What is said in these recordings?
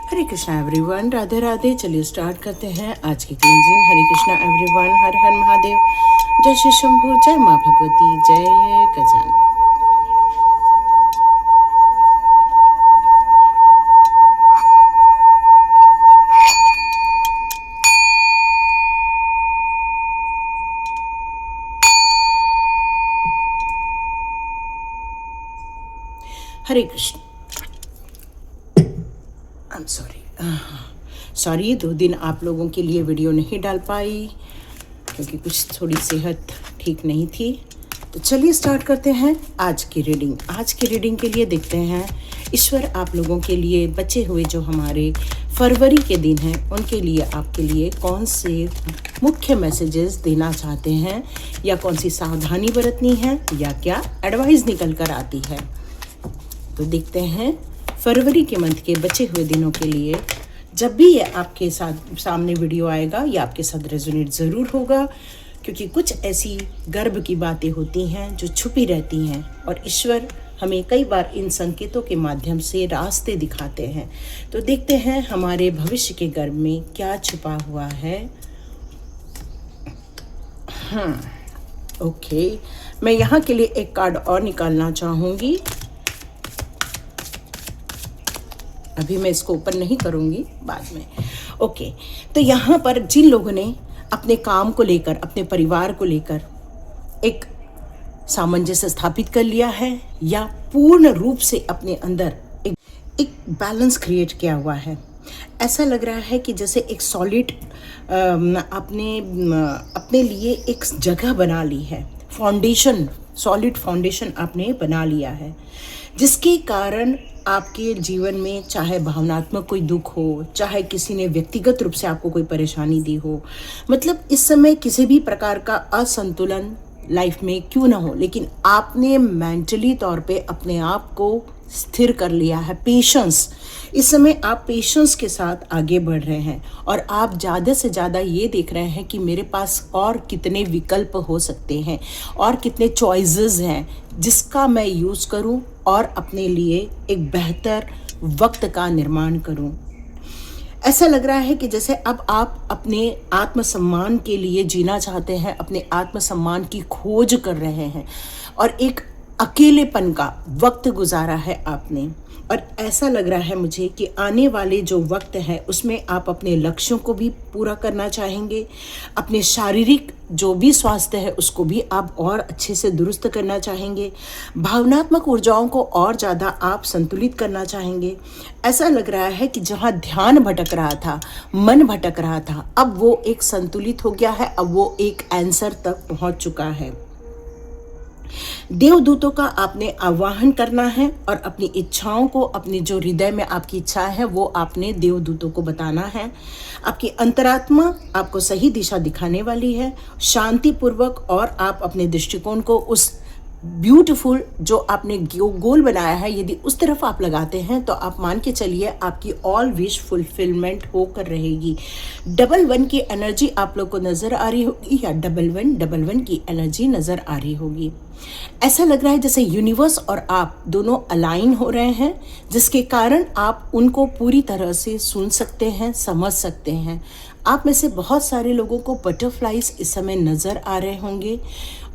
हरे Krishna everyone, Radhe Radhe. चलिए start करते हैं आज की क्लींजिंग। हरे कृष्णा एवरीवन, हर हर महादेव। जय श्री शंभू, जय माँ भगवती, जय गजानन। हरे कृष्ण। आई एम सॉरी 2 दिन आप लोगों के लिए वीडियो नहीं डाल पाई क्योंकि कुछ थोड़ी सेहत ठीक नहीं थी। तो चलिए स्टार्ट करते हैं आज की रीडिंग। आज की रीडिंग के लिए देखते हैं ईश्वर आप लोगों के लिए बचे हुए जो हमारे फरवरी के दिन हैं उनके लिए आपके लिए कौन से मुख्य मैसेजेस देना चाहते हैं, या कौन सी सावधानी बरतनी है, या क्या एडवाइस निकल कर आती है। तो देखते हैं फरवरी के मंथ के बचे हुए दिनों के लिए। जब भी ये आपके साथ सामने वीडियो आएगा ये आपके साथ रेजोनेट ज़रूर होगा, क्योंकि कुछ ऐसी गर्भ की बातें होती हैं जो छुपी रहती हैं और ईश्वर हमें कई बार इन संकेतों के माध्यम से रास्ते दिखाते हैं। तो देखते हैं हमारे भविष्य के गर्भ में क्या छुपा हुआ है। ओके, मैं यहाँ के लिए एक कार्ड और निकालना चाहूँगी। अभी मैं इसको ओपन नहीं करूँगी, बाद में। ओके, तो यहाँ पर जिन लोगों ने अपने काम को लेकर, अपने परिवार को लेकर एक सामंजस्य स्थापित कर लिया है, या पूर्ण रूप से अपने अंदर एक बैलेंस क्रिएट किया हुआ है, ऐसा लग रहा है कि जैसे एक सॉलिड अपने लिए एक जगह बना ली है, फाउंडेशन, सॉलिड फाउंडेशन आपने बना लिया है, जिसके कारण आपके जीवन में चाहे भावनात्मक कोई दुख हो, चाहे किसी ने व्यक्तिगत रूप से आपको कोई परेशानी दी हो, मतलब इस समय किसी भी प्रकार का असंतुलन लाइफ में क्यों ना हो, लेकिन आपने मेंटली तौर पे अपने आप को स्थिर कर लिया है। पेशेंस, इस समय आप पेशेंस के साथ आगे बढ़ रहे हैं और आप ज़्यादा से ज़्यादा ये देख रहे हैं कि मेरे पास और कितने विकल्प हो सकते हैं और कितने चॉइसेस हैं जिसका मैं यूज़ करूं और अपने लिए एक बेहतर वक्त का निर्माण करूं। ऐसा लग रहा है कि जैसे अब आप अपने आत्मसम्मान के लिए जीना चाहते हैं, अपने आत्मसम्मान की खोज कर रहे हैं और एक अकेलेपन का वक्त गुजारा है आपने, और ऐसा लग रहा है मुझे कि आने वाले जो वक्त है उसमें आप अपने लक्ष्यों को भी पूरा करना चाहेंगे, अपने शारीरिक जो भी स्वास्थ्य है उसको भी आप और अच्छे से दुरुस्त करना चाहेंगे, भावनात्मक ऊर्जाओं को और ज़्यादा आप संतुलित करना चाहेंगे। ऐसा लग रहा है कि जहाँ ध्यान भटक रहा था, मन भटक रहा था, अब वो एक संतुलित हो गया है, अब वो एक आंसर तक पहुँच चुका है। देवदूतों का आपने आवाहन करना है और अपनी इच्छाओं को, अपनी जो हृदय में आपकी इच्छा है वो आपने देवदूतों को बताना है। आपकी अंतरात्मा आपको सही दिशा दिखाने वाली है, शांतिपूर्वक, और आप अपने दृष्टिकोण को उस ब्यूटीफुल जो आपने गोल बनाया है यदि उस तरफ आप लगाते हैं तो आप मान के चलिए आपकी ऑल विश फुलफिलमेंट होकर रहेगी। 11 की एनर्जी आप लोग को नज़र आ रही होगी, या 11 की एनर्जी नज़र आ रही होगी। ऐसा लग रहा है जैसे यूनिवर्स और आप दोनों अलाइन हो रहे हैं, जिसके कारण आप उनको पूरी तरह से सुन सकते हैं, समझ सकते हैं। आप में से बहुत सारे लोगों को बटरफ्लाइज इस समय नज़र आ रहे होंगे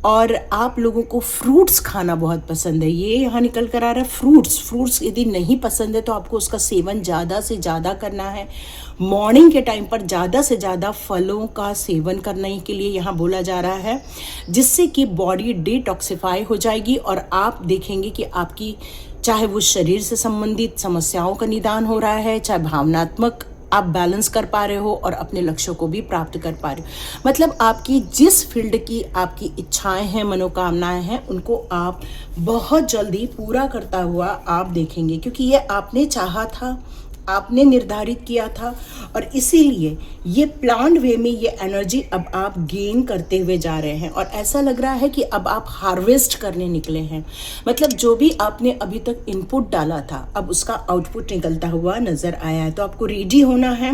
और आप लोगों को फ्रूट्स खाना बहुत पसंद है। ये यहाँ निकल कर आ रहा है फ्रूट्स यदि नहीं पसंद है तो आपको उसका सेवन ज़्यादा से ज़्यादा करना है। मॉर्निंग के टाइम पर ज़्यादा से ज़्यादा फलों का सेवन करने के लिए यहाँ बोला जा रहा है, जिससे कि बॉडी डिटॉक्सिफाई हो जाएगी और आप देखेंगे कि आपकी चाहे वो शरीर से संबंधित समस्याओं का निदान हो रहा है, चाहे भावनात्मक आप बैलेंस कर पा रहे हो और अपने लक्ष्यों को भी प्राप्त कर पा रहे हो। मतलब आपकी जिस फील्ड की आपकी इच्छाएं हैं, मनोकामनाएं हैं, उनको आप बहुत जल्दी पूरा करता हुआ आप देखेंगे, क्योंकि ये आपने चाहा था, आपने निर्धारित किया था, और इसीलिए ये प्लान्ड वे में ये एनर्जी अब आप गेन करते हुए जा रहे हैं। और ऐसा लग रहा है कि अब आप हार्वेस्ट करने निकले हैं, मतलब जो भी आपने अभी तक इनपुट डाला था अब उसका आउटपुट निकलता हुआ नज़र आया है। तो आपको रेडी होना है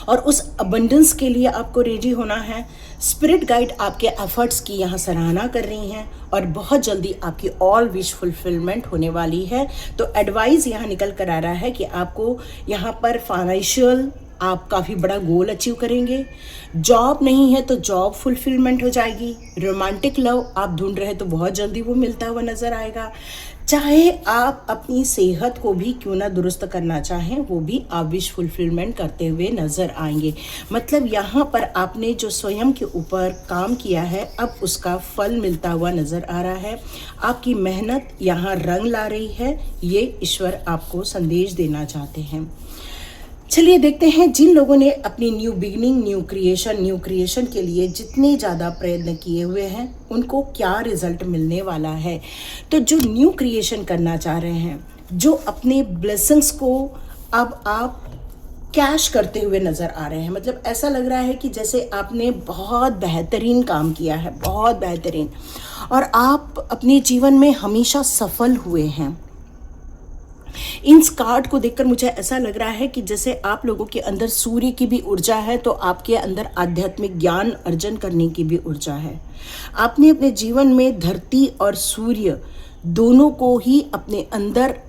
और उस अबंडेंस के लिए आपको रेडी होना है। स्पिरिट गाइड आपके एफर्ट्स की यहाँ सराहना कर रही हैं और बहुत जल्दी आपकी ऑल विश फुलफिलमेंट होने वाली है। तो एडवाइस यहाँ निकल कर आ रहा है कि आपको यहाँ पर फाइनेंशियल आप काफ़ी बड़ा गोल अचीव करेंगे। जॉब नहीं है तो जॉब फुलफिलमेंट हो जाएगी। रोमांटिक लव आप ढूंढ रहे हैं तो बहुत जल्दी वो मिलता हुआ नज़र आएगा। चाहे आप अपनी सेहत को भी क्यों ना दुरुस्त करना चाहें, वो भी आप विश फुलफिलमेंट करते हुए नज़र आएंगे। मतलब यहाँ पर आपने जो स्वयं के ऊपर काम किया है, अब उसका फल मिलता हुआ नज़र आ रहा है। आपकी मेहनत यहाँ रंग ला रही है, ये ईश्वर आपको संदेश देना चाहते हैं। चलिए देखते हैं जिन लोगों ने अपनी न्यू बिगिनिंग, न्यू क्रिएशन के लिए जितने ज़्यादा प्रयत्न किए हुए हैं उनको क्या रिजल्ट मिलने वाला है। तो जो न्यू क्रिएशन करना चाह रहे हैं, जो अपने ब्लेसिंग्स को अब आप कैश करते हुए नज़र आ रहे हैं, मतलब ऐसा लग रहा है कि जैसे आपने बहुत बेहतरीन काम किया है, बहुत बेहतरीन, और आप अपने जीवन में हमेशा सफल हुए हैं। इन कार्ड को देखकर मुझे ऐसा लग रहा है कि जैसे आप लोगों के अंदर सूर्य की भी ऊर्जा है तो आपके अंदर आध्यात्मिक ज्ञान अर्जन करने की भी ऊर्जा है। आपने अपने जीवन में धरती और सूर्य दोनों को ही अपने अंदर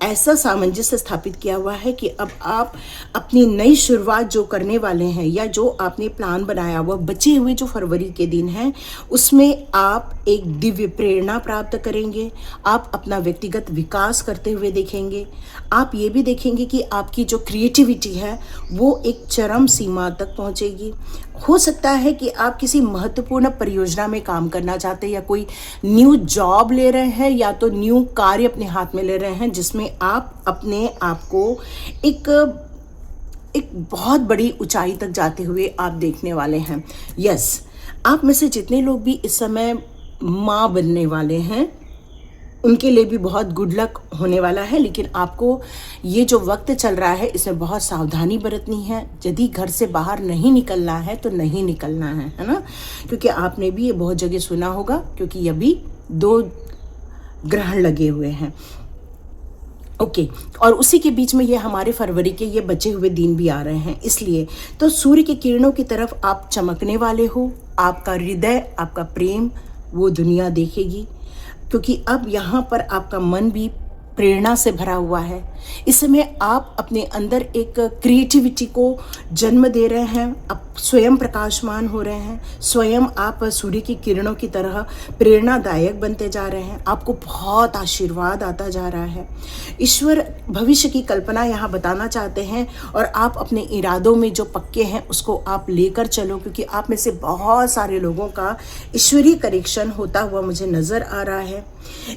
ऐसा सामंजस्य स्थापित किया हुआ है कि अब आप अपनी नई शुरुआत जो करने वाले हैं या जो आपने प्लान बनाया हुआ बचे हुए जो फरवरी के दिन हैं उसमें आप एक दिव्य प्रेरणा प्राप्त करेंगे। आप अपना व्यक्तिगत विकास करते हुए देखेंगे। आप ये भी देखेंगे कि आपकी जो क्रिएटिविटी है वो एक चरम सीमा तक पहुंचेगी। हो सकता है कि आप किसी महत्वपूर्ण परियोजना में काम करना चाहते हैं या कोई न्यू जॉब ले रहे हैं या तो न्यू कार्य अपने हाथ में ले रहे हैं जिसमें आप अपने आप को एक बहुत बड़ी ऊंचाई तक जाते हुए आप देखने वाले हैं। यस, आप में से जितने लोग भी इस समय माँ बनने वाले हैं उनके लिए भी बहुत गुड लक होने वाला है, लेकिन आपको ये जो वक्त चल रहा है इसमें बहुत सावधानी बरतनी है। यदि घर से बाहर नहीं निकलना है तो नहीं निकलना है ना, क्योंकि आपने भी ये बहुत जगह सुना होगा, क्योंकि अभी 2 ग्रहण लगे हुए हैं। ओके, और उसी के बीच में ये हमारे फरवरी के ये बचे हुए दिन भी आ रहे हैं। इसलिए तो सूर्य की किरणों की तरफ आप चमकने वाले हो। आपका हृदय, आपका प्रेम वो दुनिया देखेगी, क्योंकि अब यहाँ पर आपका मन भी प्रेरणा से भरा हुआ है। इस समय आप अपने अंदर एक क्रिएटिविटी को जन्म दे रहे हैं। आप स्वयं प्रकाशमान हो रहे हैं। स्वयं आप सूर्य की किरणों की तरह प्रेरणादायक बनते जा रहे हैं। आपको बहुत आशीर्वाद आता जा रहा है। ईश्वर भविष्य की कल्पना यहाँ बताना चाहते हैं और आप अपने इरादों में जो पक्के हैं उसको आप लेकर चलो, क्योंकि आप में से बहुत सारे लोगों का ईश्वरीय करेक्शन होता हुआ मुझे नज़र आ रहा है।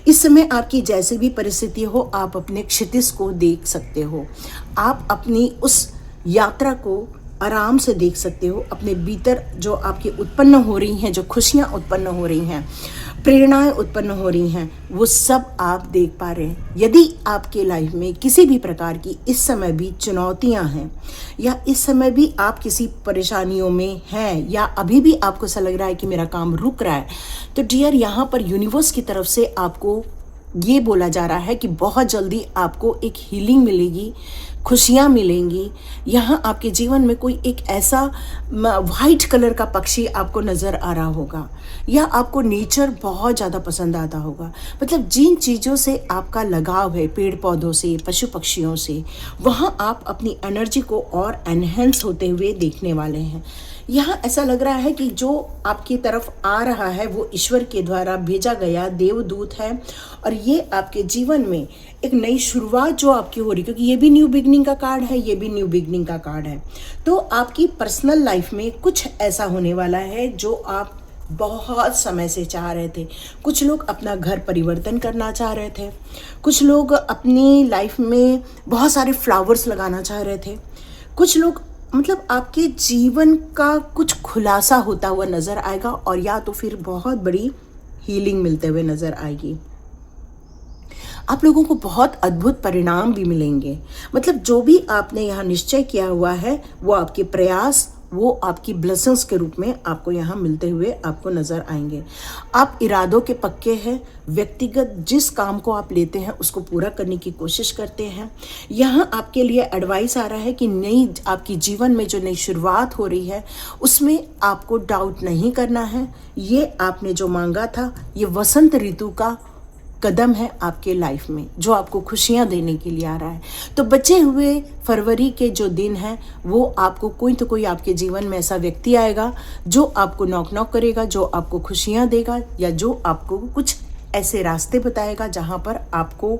इस समय आपकी जैसी भी परिस्थिति हो, आप अपने क्षितिज को देख सकते हो। आप अपनी उस यात्रा को आराम से देख सकते हो। अपने भीतर जो आपकी उत्पन्न हो रही हैं, जो खुशियाँ उत्पन्न हो रही हैं, प्रेरणाएं उत्पन्न हो रही हैं, वो सब आप देख पा रहे हैं। यदि आपके लाइफ में किसी भी प्रकार की इस समय भी चुनौतियां हैं या इस समय भी आप किसी परेशानियों में हैं या अभी भी आपको ऐसा लग रहा है कि मेरा काम रुक रहा है, तो डियर यहाँ पर यूनिवर्स की तरफ से आपको ये बोला जा रहा है कि बहुत जल्दी आपको एक हीलिंग मिलेगी, खुशियाँ मिलेंगी। यहाँ आपके जीवन में कोई एक ऐसा वाइट कलर का पक्षी आपको नज़र आ रहा होगा या आपको नेचर बहुत ज़्यादा पसंद आता होगा। मतलब जिन चीज़ों से आपका लगाव है, पेड़ पौधों से, पशु पक्षियों से, वहाँ आप अपनी एनर्जी को और एनहेंस होते हुए देखने वाले हैं। यहाँ ऐसा लग रहा है कि जो आपकी तरफ आ रहा है वो ईश्वर के द्वारा भेजा गया देवदूत है और ये आपके जीवन में एक नई शुरुआत जो आपकी हो रही, क्योंकि ये भी न्यू बिगनिंग का कार्ड है, ये भी न्यू बिगनिंग का कार्ड है। तो आपकी पर्सनल लाइफ में कुछ ऐसा होने वाला है जो आप बहुत समय से चाह रहे थे। कुछ लोग अपना घर परिवर्तन करना चाह रहे थे, कुछ लोग अपनी लाइफ में बहुत सारे फ्लावर्स लगाना चाह रहे थे, कुछ लोग मतलब आपके जीवन का कुछ खुलासा होता हुआ नज़र आएगा और या तो फिर बहुत बड़ी हीलिंग मिलते हुए नज़र आएगी। आप लोगों को बहुत अद्भुत परिणाम भी मिलेंगे। मतलब जो भी आपने यहाँ निश्चय किया हुआ है वो आपके प्रयास वो आपकी ब्लेसिंग्स के रूप में आपको यहाँ मिलते हुए आपको नज़र आएंगे। आप इरादों के पक्के हैं, व्यक्तिगत जिस काम को आप लेते हैं उसको पूरा करने की कोशिश करते हैं। यहाँ आपके लिए एडवाइस आ रहा है कि नई आपकी जीवन में जो नई शुरुआत हो रही है उसमें आपको डाउट नहीं करना है। ये आपने जो मांगा था, ये वसंत ऋतु का कदम है आपके लाइफ में जो आपको खुशियां देने के लिए आ रहा है। तो बचे हुए फरवरी के जो दिन हैं वो आपको कोई तो कोई आपके जीवन में ऐसा व्यक्ति आएगा जो आपको नॉक नॉक करेगा, जो आपको खुशियां देगा या जो आपको कुछ ऐसे रास्ते बताएगा जहां पर आपको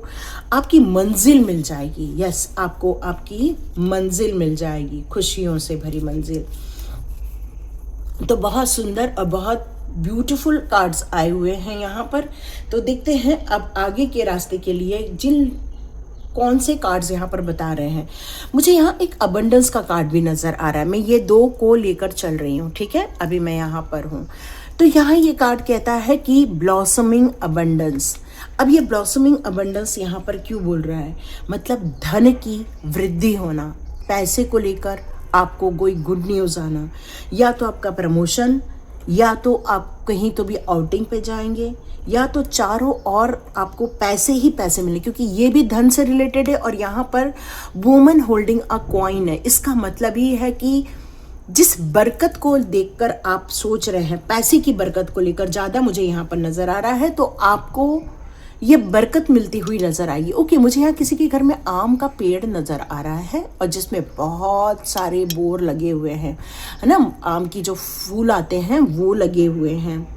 आपकी मंजिल मिल जाएगी। यस, आपको आपकी मंजिल मिल जाएगी, खुशियों से भरी मंजिल। तो बहुत सुंदर और बहुत ब्यूटीफुल कार्ड्स आए हुए हैं यहाँ पर। तो देखते हैं अब आगे के रास्ते के लिए कौन से कार्ड्स यहाँ पर बता रहे हैं। मुझे यहाँ एक अबंडेंस का कार्ड भी नज़र आ रहा है। मैं ये दो को लेकर चल रही हूँ, ठीक है, अभी मैं यहाँ पर हूँ। तो यहाँ ये कार्ड कहता है कि ब्लॉसमिंग अबंडेंस। अब ये ब्लॉसमिंग अबंडेंस यहाँ पर क्यों बोल रहा है, मतलब धन की वृद्धि होना, पैसे को लेकर आपको कोई गुड न्यूज़ आना, या तो आपका प्रमोशन, या तो आप कहीं तो भी आउटिंग पे जाएंगे, या तो चारों ओर आपको पैसे ही पैसे मिले, क्योंकि ये भी धन से रिलेटेड है। और यहाँ पर वुमन होल्डिंग अ कॉइन है। इसका मतलब ये है कि जिस बरकत को देखकर आप सोच रहे हैं, पैसे की बरकत को लेकर ज़्यादा मुझे यहाँ पर नज़र आ रहा है, तो आपको ये बरकत मिलती हुई नज़र आएगी। ओके, मुझे यहाँ किसी के घर में आम का पेड़ नज़र आ रहा है और जिसमें बहुत सारे बोर लगे हुए हैं, है ना, आम की जो फूल आते हैं वो लगे हुए हैं,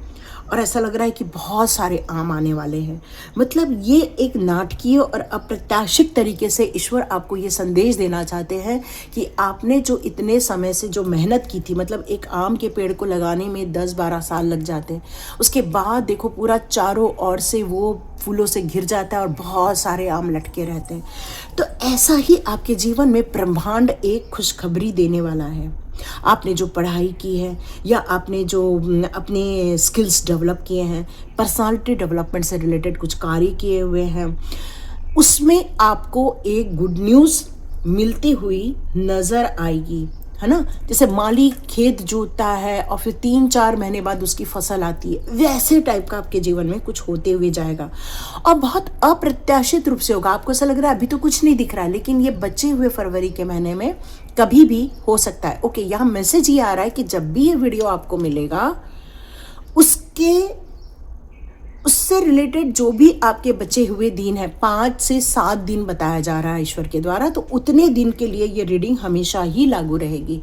और ऐसा लग रहा है कि बहुत सारे आम आने वाले हैं। मतलब ये एक नाटकीय और अप्रत्याशित तरीके से ईश्वर आपको ये संदेश देना चाहते हैं कि आपने जो इतने समय से जो मेहनत की थी, मतलब एक आम के पेड़ को लगाने में 10-12 साल लग जाते हैं, उसके बाद देखो पूरा चारों ओर से वो फूलों से घिर जाता है और बहुत सारे आम लटके रहते हैं। तो ऐसा ही आपके जीवन में ब्रह्मांड एक खुशखबरी देने वाला है। आपने जो पढ़ाई की है या आपने जो अपने स्किल्स डेवलप किए हैं, पर्सनालिटी डेवलपमेंट से रिलेटेड कुछ कार्य किए हुए हैं, उसमें आपको एक गुड न्यूज़ मिलती हुई नज़र आएगी, है ना। जैसे माली खेत जोतता है और फिर 3-4 महीने बाद उसकी फसल आती है, वैसे टाइप का आपके जीवन में कुछ होते हुए जाएगा और बहुत अप्रत्याशित रूप से होगा। आपको ऐसा लग रहा है अभी तो कुछ नहीं दिख रहा है, लेकिन ये बचे हुए फरवरी के महीने में कभी भी हो सकता है। ओके, यहाँ मैसेज ये आ रहा है कि जब भी ये वीडियो आपको मिलेगा उससे रिलेटेड जो भी आपके बचे हुए दिन है, 5 से 7 दिन बताया जा रहा है ईश्वर के द्वारा, तो उतने दिन के लिए ये रीडिंग हमेशा ही लागू रहेगी।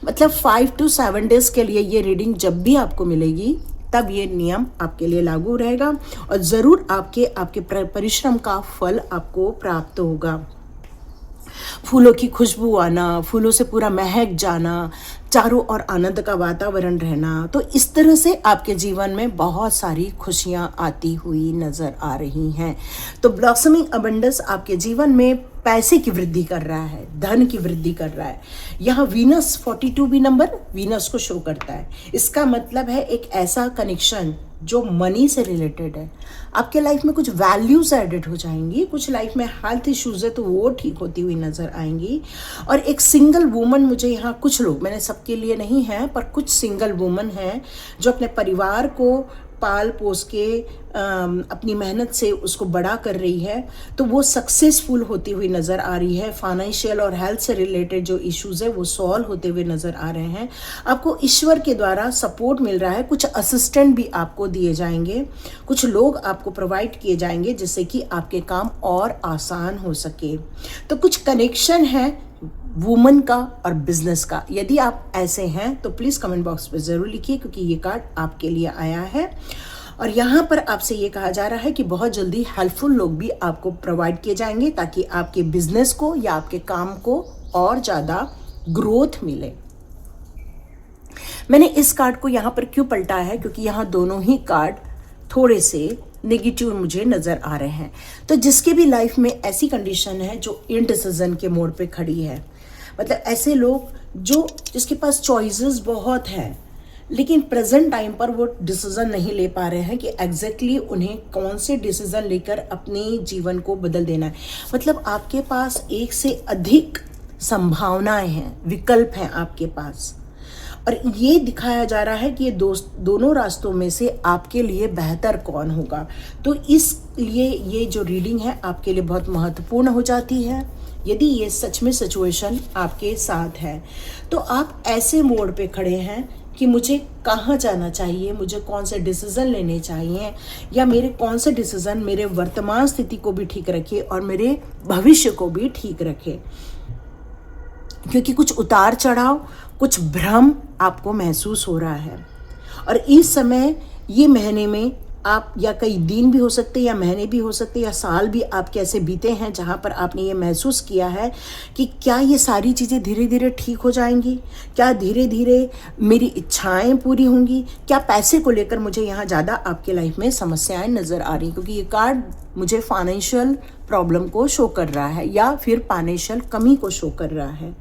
मतलब 5 to 7 डेज के लिए ये रीडिंग जब भी आपको मिलेगी तब ये नियम आपके लिए लागू रहेगा और ज़रूर आपके परिश्रम का फल आपको प्राप्त होगा। फूलों की खुशबू आना, फूलों से पूरा महक जाना, चारों ओर आनंद का वातावरण रहना, तो इस तरह से आपके जीवन में बहुत सारी खुशियां आती हुई नजर आ रही हैं। तो ब्लॉसमिंग अबंडेंस आपके जीवन में पैसे की वृद्धि कर रहा है, धन की वृद्धि कर रहा है। यहाँ वीनस 42 भी नंबर वीनस को शो करता है। इसका मतलब है एक ऐसा कनेक्शन जो मनी से रिलेटेड है। आपके लाइफ में कुछ वैल्यूज एडेड हो जाएंगी, कुछ लाइफ में हेल्थ इश्यूज है तो वो ठीक होती हुई नजर आएंगी। और एक सिंगल वुमन, मुझे यहाँ कुछ लोग, मैंने सबके लिए नहीं है पर कुछ सिंगल वुमन हैं जो अपने परिवार को पाल पोस के अपनी मेहनत से उसको बड़ा कर रही है, तो वो सक्सेसफुल होती हुई नज़र आ रही है। फाइनेंशियल और हेल्थ से रिलेटेड जो इश्यूज़ है वो सॉल्व होते हुए नज़र आ रहे हैं। आपको ईश्वर के द्वारा सपोर्ट मिल रहा है, कुछ असिस्टेंट भी आपको दिए जाएंगे, कुछ लोग आपको प्रोवाइड किए जाएंगे जिससे कि आपके काम और आसान हो सके। तो कुछ कनेक्शन है वुमन का और बिजनेस का। यदि आप ऐसे हैं तो प्लीज़ कमेंट बॉक्स में ज़रूर लिखिए, क्योंकि ये कार्ड आपके लिए आया है। और यहाँ पर आपसे ये कहा जा रहा है कि बहुत जल्दी हेल्पफुल लोग भी आपको प्रोवाइड किए जाएंगे ताकि आपके बिजनेस को या आपके काम को और ज़्यादा ग्रोथ मिले। मैंने इस कार्ड को यहाँ पर क्यों पलटा है, क्योंकि यहाँ दोनों ही कार्ड थोड़े से नेगेटिव मुझे नज़र आ रहे हैं। तो जिसके भी लाइफ में ऐसी कंडीशन है जो इनडिसीजन के मोड़ पे खड़ी है, मतलब ऐसे लोग जिसके पास चॉइसेस बहुत हैं लेकिन प्रेजेंट टाइम पर वो डिसीजन नहीं ले पा रहे हैं कि एग्जैक्टली उन्हें कौन से डिसीजन लेकर अपने जीवन को बदल देना है। मतलब आपके पास एक से अधिक संभावनाएं हैं, विकल्प हैं आपके पास, और ये दिखाया जा रहा है कि ये दोनों रास्तों में से आपके लिए बेहतर कौन होगा। तो इसलिए ये जो रीडिंग है आपके लिए बहुत महत्वपूर्ण हो जाती है। यदि ये सच में सिचुएशन आपके साथ है तो आप ऐसे मोड़ पे खड़े हैं कि मुझे कहाँ जाना चाहिए, मुझे कौन से डिसीज़न लेने चाहिए, या मेरे कौन से डिसीज़न मेरे वर्तमान स्थिति को भी ठीक रखे और मेरे भविष्य को भी ठीक रखे। क्योंकि कुछ उतार चढ़ाव, कुछ भ्रम आपको महसूस हो रहा है। और इस समय ये महीने में आप, या कई दिन भी हो सकते हैं, या महीने भी हो सकते हैं, या साल भी आपके ऐसे बीते हैं जहाँ पर आपने ये महसूस किया है कि क्या ये सारी चीज़ें धीरे धीरे ठीक हो जाएंगी, क्या धीरे धीरे मेरी इच्छाएं पूरी होंगी, क्या पैसे को लेकर मुझे यहाँ ज़्यादा आपके लाइफ में समस्याएं नज़र आ रही। क्योंकि ये कार्ड मुझे फाइनेंशियल प्रॉब्लम को शो कर रहा है या फिर फाइनेंशियल कमी को शो कर रहा है।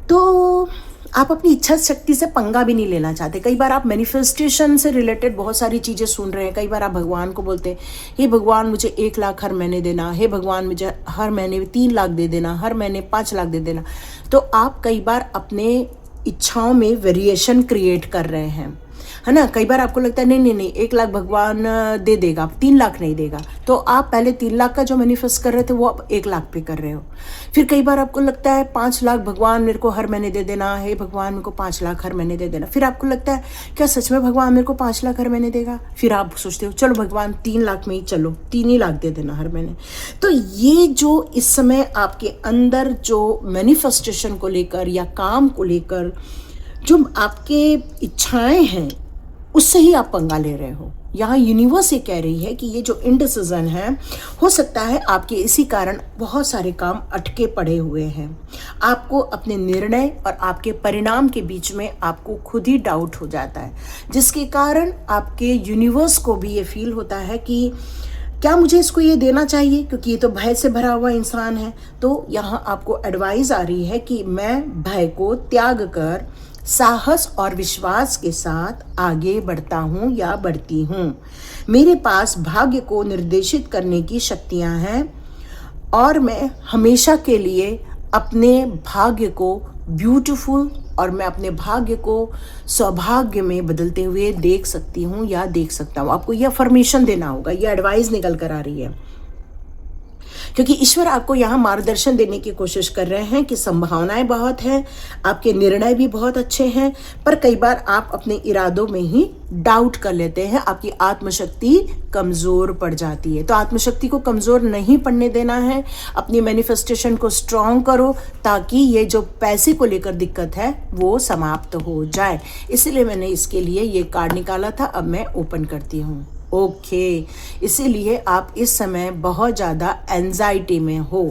तो आप अपनी इच्छा शक्ति से पंगा भी नहीं लेना चाहते। कई बार आप मैनिफेस्टेशन से रिलेटेड बहुत सारी चीज़ें सुन रहे हैं। कई बार आप भगवान को बोलते हैं, हे भगवान मुझे 1 लाख हर महीने देना, हे भगवान मुझे हर महीने 3 लाख दे देना, हर महीने 5 लाख दे देना। तो आप कई बार अपने इच्छाओं में वेरिएशन क्रिएट कर रहे हैं, है ना। कई बार आपको लगता है नहीं 1 लाख भगवान दे देगा, 3 लाख नहीं देगा। तो आप पहले 3 लाख का जो मैनिफेस्ट कर रहे थे वो आप 1 लाख पे कर रहे हो। फिर कई बार आपको लगता है 5 लाख भगवान मेरे को हर महीने दे देना, हे भगवान मेरे को 5 लाख हर महीने दे देना। फिर आपको लगता है क्या सच में भगवान मेरे को 5 लाख हर महीने देगा। फिर आप सोचते हो चलो भगवान 3 लाख में ही, चलो 3 ही लाख दे देना हर महीने। तो ये जो इस समय आपके अंदर जो मैनिफेस्टेशन को लेकर या काम को लेकर जो आपके इच्छाएं हैं उससे ही आप पंगा ले रहे हो। यहाँ यूनिवर्स ये कह रही है कि ये जो इनडिसीजन है, हो सकता है आपके इसी कारण बहुत सारे काम अटके पड़े हुए हैं। आपको अपने निर्णय और आपके परिणाम के बीच में आपको खुद ही डाउट हो जाता है, जिसके कारण आपके यूनिवर्स को भी ये फील होता है कि क्या मुझे इसको ये देना चाहिए, क्योंकि ये तो भय से भरा हुआ इंसान है। तो यहाँ आपको एडवाइस आ रही है कि मैं भय को त्याग कर साहस और विश्वास के साथ आगे बढ़ता हूँ या बढ़ती हूँ। मेरे पास भाग्य को निर्देशित करने की शक्तियाँ हैं और मैं हमेशा के लिए अपने भाग्य को ब्यूटीफुल और मैं अपने भाग्य को सौभाग्य में बदलते हुए देख सकती हूँ या देख सकता हूँ। आपको यह अफर्मेशन देना होगा, यह एडवाइस निकल कर आ रही है, क्योंकि ईश्वर आपको यहाँ मार्गदर्शन देने की कोशिश कर रहे हैं कि संभावनाएं बहुत हैं, आपके निर्णय भी बहुत अच्छे हैं, पर कई बार आप अपने इरादों में ही डाउट कर लेते हैं। आपकी आत्मशक्ति कमज़ोर पड़ जाती है। तो आत्मशक्ति को कमज़ोर नहीं पड़ने देना है। अपनी मैनिफेस्टेशन को स्ट्रॉन्ग करो ताकि ये जो पैसे को लेकर दिक्कत है वो समाप्त हो जाए। इसलिए मैंने इसके लिए ये कार्ड निकाला था। अब मैं ओपन करती हूँ। ओके, इसीलिए आप इस समय बहुत ज़्यादा एंजाइटी में हो।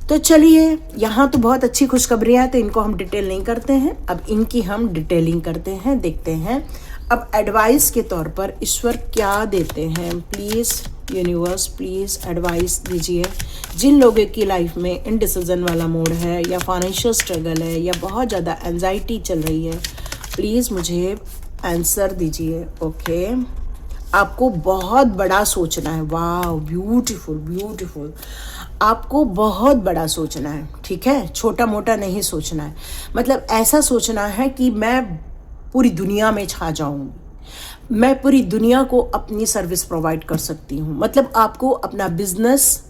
तो चलिए, यहाँ तो बहुत अच्छी खुशखबरियाँ हैं, तो इनको हम डिटेल नहीं करते हैं। अब इनकी हम डिटेलिंग करते हैं, देखते हैं अब एडवाइस के तौर पर ईश्वर क्या देते हैं। प्लीज़ यूनिवर्स, प्लीज़ एडवाइस दीजिए। जिन लोगों की लाइफ में इनडिसीजन वाला मोड है या फाइनेंशियल स्ट्रगल है या बहुत ज़्यादा एंजाइटी चल रही है, प्लीज़ मुझे आंसर दीजिए। ओके, आपको बहुत बड़ा सोचना है। वाह, ब्यूटीफुल ब्यूटीफुल। आपको बहुत बड़ा सोचना है, ठीक है, छोटा मोटा नहीं सोचना है। मतलब ऐसा सोचना है कि मैं पूरी दुनिया में छा जाऊंगी, मैं पूरी दुनिया को अपनी सर्विस प्रोवाइड कर सकती हूँ। मतलब आपको अपना बिजनेस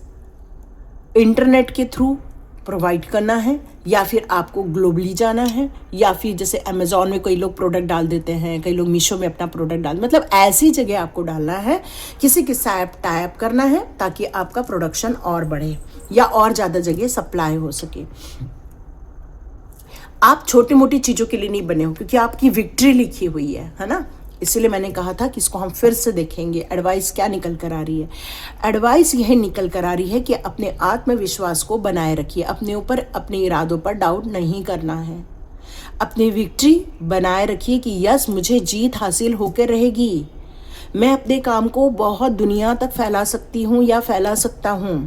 इंटरनेट के थ्रू प्रोवाइड करना है, या फिर आपको ग्लोबली जाना है, या फिर जैसे अमेज़ॉन में कई लोग प्रोडक्ट डाल देते हैं, कई लोग मीशो में अपना प्रोडक्ट डाल, मतलब ऐसी जगह आपको डालना है, किसी के साथ टाइप करना है ताकि आपका प्रोडक्शन और बढ़े या और ज़्यादा जगह सप्लाई हो सके। आप छोटी मोटी चीज़ों के लिए नहीं बने हो, क्योंकि आपकी विक्ट्री लिखी हुई है ना। इसीलिए मैंने कहा था कि इसको हम फिर से देखेंगे। एडवाइस क्या निकल कर आ रही है? एडवाइस यह निकल कर आ रही है कि अपने आत्मविश्वास को बनाए रखिए, अपने ऊपर, अपने इरादों पर डाउट नहीं करना है, अपनी विक्ट्री बनाए रखिए कि यस, मुझे जीत हासिल होकर रहेगी, मैं अपने काम को बहुत दुनिया तक फैला सकती हूँ या फैला सकता हूँ।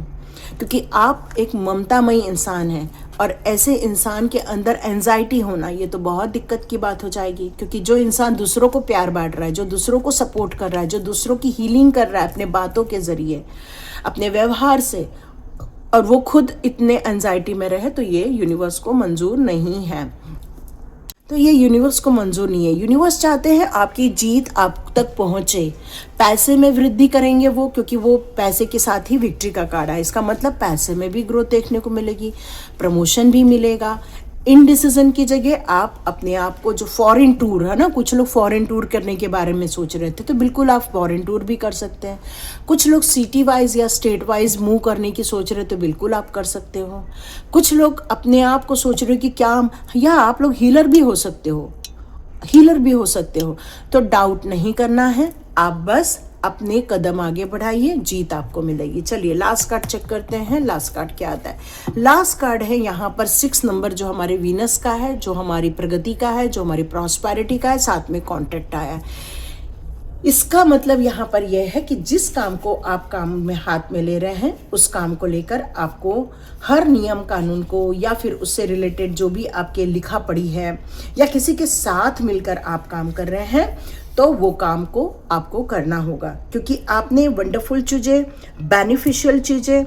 क्योंकि आप एक ममतामयी इंसान हैं और ऐसे इंसान के अंदर एंजाइटी होना ये तो बहुत दिक्कत की बात हो जाएगी। क्योंकि जो इंसान दूसरों को प्यार बांट रहा है, जो दूसरों को सपोर्ट कर रहा है, जो दूसरों की हीलिंग कर रहा है अपने बातों के ज़रिए, अपने व्यवहार से, और वो खुद इतने एंजाइटी में रहे, तो ये यूनिवर्स को मंजूर नहीं है। तो ये यूनिवर्स को मंजूर नहीं है। यूनिवर्स चाहते हैं आपकी जीत आप तक पहुंचे। पैसे में वृद्धि करेंगे वो, क्योंकि वो पैसे के साथ ही विक्ट्री का कार्ड है। इसका मतलब पैसे में भी ग्रोथ देखने को मिलेगी, प्रमोशन भी मिलेगा। इनडिसीजन की जगह आप अपने आप को, जो फॉरेन टूर है ना, कुछ लोग फॉरेन टूर करने के बारे में सोच रहे थे, तो बिल्कुल आप फॉरेन टूर भी कर सकते हैं। कुछ लोग सिटी वाइज या स्टेट वाइज मूव करने की सोच रहे, तो बिल्कुल आप कर सकते हो। कुछ लोग अपने आप को सोच रहे हो कि क्या, या आप लोग हीलर भी हो सकते हो, हीलर भी हो सकते हो। तो डाउट नहीं करना है, आप बस अपने कदम आगे बढ़ाइए, जीत आपको मिलेगी। चलिए लास्ट कार्ड चेक करते हैं। लास्ट कार्ड क्या आता है? लास्ट कार्ड है यहाँ पर 6 नंबर, जो हमारे वीनस का है, जो हमारी प्रगति का है, जो हमारी प्रॉस्पेरिटी का है, साथ में कॉन्ट्रैक्ट आया है। इसका मतलब यहाँ पर यह है कि जिस काम को आप काम में हाथ में ले रहे हैं, उस काम को लेकर आपको हर नियम कानून को, या फिर उससे रिलेटेड जो भी आपके लिखा पढ़ी है, या किसी के साथ मिलकर आप काम कर रहे हैं, तो वो काम को आपको करना होगा, क्योंकि आपने वंडरफुल चीज़ें, बेनिफिशियल चीज़ें,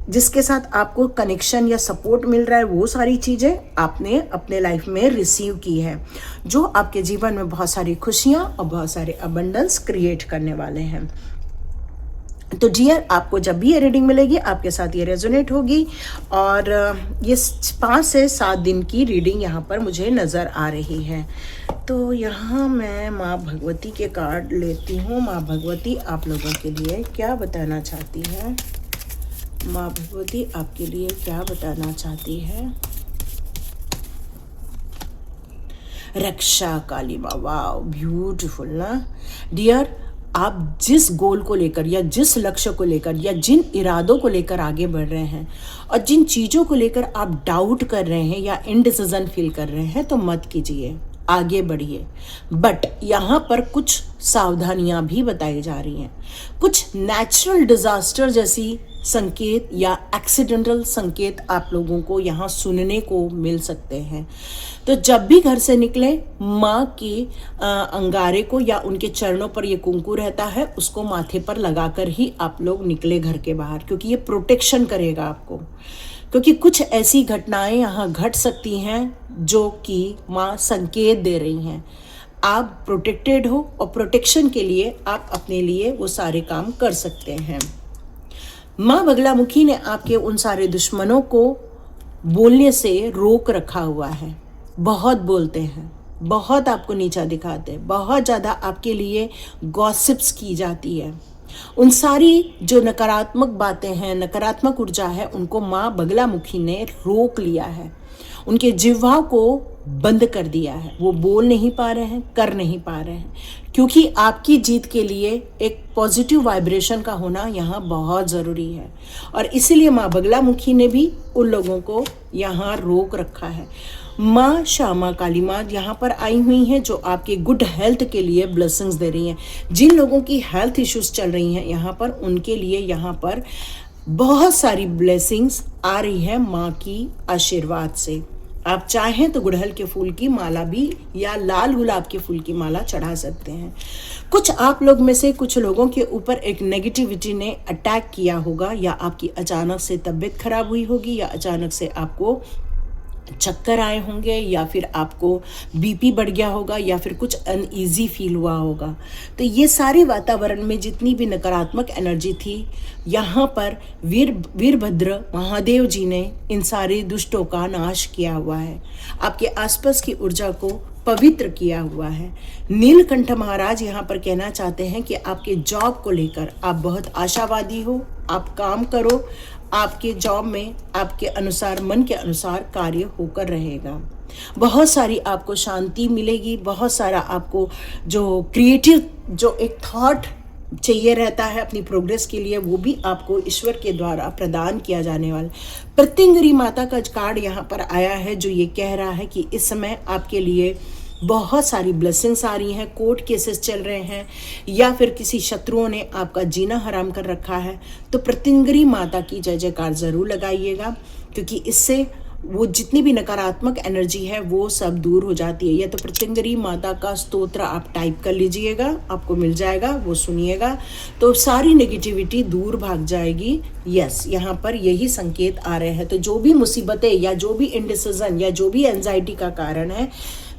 जिसके साथ आपको कनेक्शन या सपोर्ट मिल रहा है, वो सारी चीज़ें आपने अपने लाइफ में रिसीव की है, जो आपके जीवन में बहुत सारी खुशियाँ और बहुत सारे अबंडेंस क्रिएट करने वाले हैं। तो डियर, आपको जब भी ये रीडिंग मिलेगी, आपके साथ ये रेजोनेट होगी। और ये 5 से 7 दिन की रीडिंग यहाँ पर मुझे नज़र आ रही है। तो यहाँ मैं माँ भगवती के कार्ड लेती हूँ। माँ भगवती आप लोगों के लिए क्या बताना चाहती है? माँ भगवती आपके लिए क्या बताना चाहती है? रक्षा काली माँ, वाह ब्यूटीफुल ना डियर। आप जिस गोल को लेकर, या जिस लक्ष्य को लेकर, या जिन इरादों को लेकर आगे बढ़ रहे हैं, और जिन चीज़ों को लेकर आप डाउट कर रहे हैं या इनडिसीजन फील कर रहे हैं, तो मत कीजिए, आगे बढ़िए। बट यहाँ पर कुछ सावधानियाँ भी बताई जा रही हैं। कुछ नेचुरल डिजास्टर जैसी संकेत या एक्सीडेंटल संकेत आप लोगों को यहाँ सुनने को मिल सकते हैं। तो जब भी घर से निकले, माँ के अंगारे को या उनके चरणों पर ये कुंकू रहता है, उसको माथे पर लगाकर ही आप लोग निकले घर के बाहर, क्योंकि ये प्रोटेक्शन करेगा आपको। क्योंकि कुछ ऐसी घटनाएं यहाँ घट सकती हैं जो कि माँ संकेत दे रही हैं। आप प्रोटेक्टेड हो, और प्रोटेक्शन के लिए आप अपने लिए वो सारे काम कर सकते हैं। माँ बगलामुखी ने आपके उन सारे दुश्मनों को बोलने से रोक रखा हुआ है। बहुत बोलते हैं, बहुत आपको नीचा दिखाते हैं, बहुत ज़्यादा आपके लिए गॉसिप्स की जाती है। उन सारी जो नकारात्मक बातें हैं, नकारात्मक ऊर्जा है, उनको माँ बगलामुखी ने रोक लिया है। उनके जिह्वा को बंद कर दिया है। वो बोल नहीं पा रहे हैं, कर नहीं पा रहे हैं, क्योंकि आपकी जीत के लिए एक पॉजिटिव वाइब्रेशन का होना यहाँ बहुत ज़रूरी है। और इसीलिए माँ बगलामुखी ने भी उन लोगों को यहाँ रोक रखा है। माँ श्यामा काली माँ यहाँ पर आई हुई हैं, जो आपके गुड हेल्थ के लिए ब्लेसिंग्स दे रही हैं। जिन लोगों की हेल्थ इश्यूज चल रही हैं यहाँ पर, उनके लिए यहाँ पर बहुत सारी ब्लेसिंग्स आ रही है माँ की आशीर्वाद से। आप चाहें तो गुड़हल के फूल की माला भी, या लाल गुलाब के फूल की माला चढ़ा सकते हैं। कुछ आप लोग में से कुछ लोगों के ऊपर एक नेगेटिविटी ने अटैक किया होगा, या आपकी अचानक से तबीयत खराब हुई होगी, या अचानक से आपको चक्कर आए होंगे, या फिर आपको बीपी बढ़ गया होगा, या फिर कुछ अनईजी फील हुआ होगा। तो ये सारे वातावरण में जितनी भी नकारात्मक एनर्जी थी, यहाँ पर वीरभद्र महादेव जी ने इन सारे दुष्टों का नाश किया हुआ है। आपके आसपास की ऊर्जा को पवित्र किया हुआ है। नीलकंठ महाराज यहाँ पर कहना चाहते हैं कि आपके जॉब को लेकर आप बहुत आशावादी हो, आप काम करो, आपके जॉब में आपके अनुसार, मन के अनुसार कार्य होकर रहेगा। बहुत सारी आपको शांति मिलेगी, बहुत सारा आपको जो क्रिएटिव जो एक थॉट चाहिए रहता है अपनी प्रोग्रेस के लिए, वो भी आपको ईश्वर के द्वारा प्रदान किया जाने वाला। प्रत्यंगिरी माता का कार्ड यहाँ पर आया है, जो ये कह रहा है कि इस समय आपके लिए बहुत सारी ब्लेसिंग्स आ रही हैं। कोर्ट केसेस चल रहे हैं, या फिर किसी शत्रुओं ने आपका जीना हराम कर रखा है, तो प्रत्यंगिरी माता की जय जयकार ज़रूर लगाइएगा, क्योंकि इससे वो जितनी भी नकारात्मक एनर्जी है वो सब दूर हो जाती है। या तो प्रत्यंगरी माता का स्तोत्र आप टाइप कर लीजिएगा, आपको मिल जाएगा, वो सुनिएगा तो सारी नेगेटिविटी दूर भाग जाएगी। यस, यहाँ पर यही संकेत आ रहे हैं। तो जो भी मुसीबतें या जो भी इंडिसीजन या जो भी एंजाइटी का कारण है,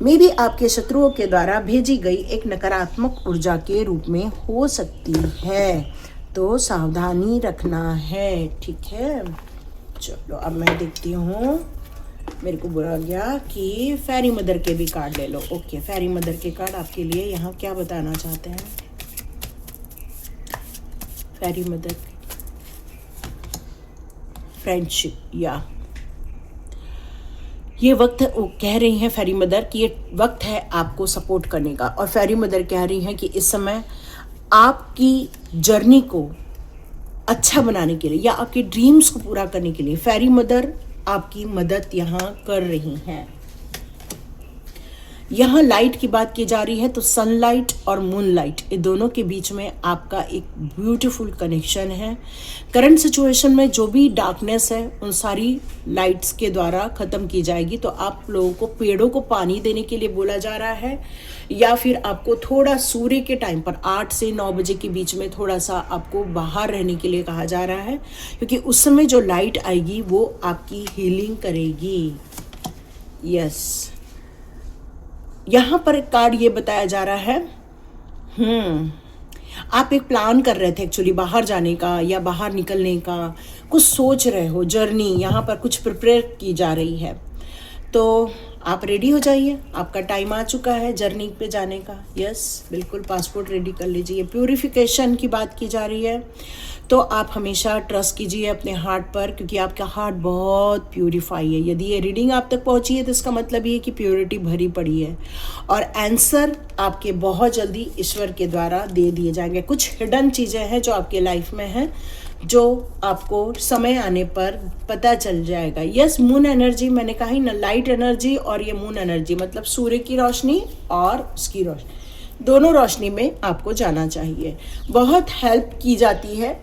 मे भी आपके शत्रुओं के द्वारा भेजी गई एक नकारात्मक ऊर्जा के रूप में हो सकती है, तो सावधानी रखना है। ठीक है, चलो अब मैं देखती हूँ। मेरे को बोला गया कि फेरी मदर के भी कार्ड ले लो। ओके, फेरी मदर के कार्ड आपके लिए यहाँ क्या बताना चाहते हैं? फेरी मदर, फ्रेंडशिप, या ये वक्त वो कह रही हैं फेरी मदर कि ये वक्त है आपको सपोर्ट करने का। और फेरी मदर कह रही हैं कि इस समय आपकी जर्नी को अच्छा बनाने के लिए या आपके ड्रीम्स को पूरा करने के लिए फेरी मदर आपकी मदद यहाँ कर रही हैं। यहाँ लाइट की बात की जा रही है तो सनलाइट और मूनलाइट, ये दोनों के बीच में आपका एक ब्यूटीफुल कनेक्शन है। करंट सिचुएशन में जो भी डार्कनेस है उन सारी लाइट्स के द्वारा ख़त्म की जाएगी। तो आप लोगों को पेड़ों को पानी देने के लिए बोला जा रहा है, या फिर आपको थोड़ा सूर्य के टाइम पर 8 से 9 बजे के बीच में थोड़ा सा आपको बाहर रहने के लिए कहा जा रहा है, क्योंकि उस समय जो लाइट आएगी वो आपकी हीलिंग करेगी। यस, यहाँ पर एक कार्ड ये बताया जा रहा है, आप एक प्लान कर रहे थे एक्चुअली बाहर जाने का या बाहर निकलने का, कुछ सोच रहे हो, जर्नी यहाँ पर कुछ प्रिपेयर की जा रही है। तो आप रेडी हो जाइए, आपका टाइम आ चुका है जर्नी पे जाने का। यस, बिल्कुल पासपोर्ट रेडी कर लीजिए। प्यूरिफिकेशन की बात की जा रही है, तो आप हमेशा ट्रस्ट कीजिए अपने हार्ट पर, क्योंकि आपका हार्ट बहुत प्यूरिफाई है। यदि ये रीडिंग आप तक पहुंची है तो इसका मतलब ये है कि प्योरिटी भरी पड़ी है और आंसर आपके बहुत जल्दी ईश्वर के द्वारा दे दिए जाएंगे। कुछ हिडन चीज़ें हैं जो आपके लाइफ में हैं, जो आपको समय आने पर पता चल जाएगा। यस, मून एनर्जी, मैंने कहा ही ना, लाइट एनर्जी और ये मून एनर्जी मतलब सूर्य की रोशनी और उसकी रोशनी, दोनों रोशनी में आपको जाना चाहिए। बहुत हेल्प की जाती है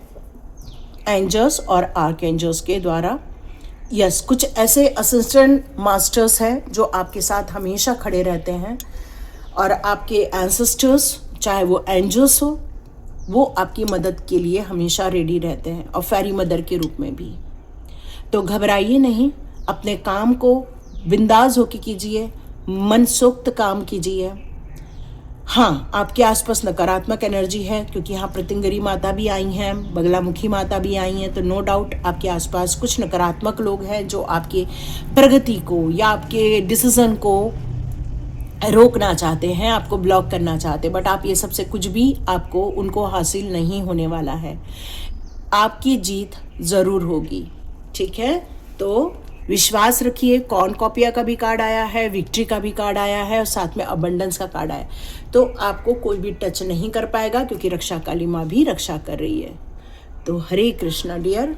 एंजल्स और आर्क एंजल्स के द्वारा। यस, कुछ ऐसे असिस्टेंट मास्टर्स हैं जो आपके साथ हमेशा खड़े रहते हैं, और आपके एंसेस्टर्स चाहे वो एंजल्स हो, वो आपकी मदद के लिए हमेशा रेडी रहते हैं, और फेरी मदर के रूप में भी। तो घबराइए नहीं, अपने काम को बिंदास होकर कीजिए, मनसोक्त काम कीजिए। हाँ, आपके आसपास नकारात्मक एनर्जी है, क्योंकि यहाँ प्रत्यंगरी माता भी आई हैं, बगलामुखी माता भी आई हैं, तो नो डाउट आपके आसपास कुछ नकारात्मक लोग हैं जो आपके प्रगति को या आपके डिसीजन को रोकना चाहते हैं, आपको ब्लॉक करना चाहते हैं। बट आप ये सबसे कुछ भी आपको उनको हासिल नहीं होने वाला है, आपकी जीत ज़रूर होगी। ठीक है, तो विश्वास रखिए। कॉर्न कॉपिया का भी कार्ड आया है, विक्ट्री का भी कार्ड आया है, और साथ में अबंडेंस का कार्ड आया, तो आपको कोई भी टच नहीं कर पाएगा, क्योंकि रक्षा काली माँ भी रक्षा कर रही है। तो Hare Krishna dear,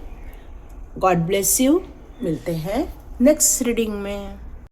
God bless you. मिलते हैं नेक्स्ट रीडिंग में।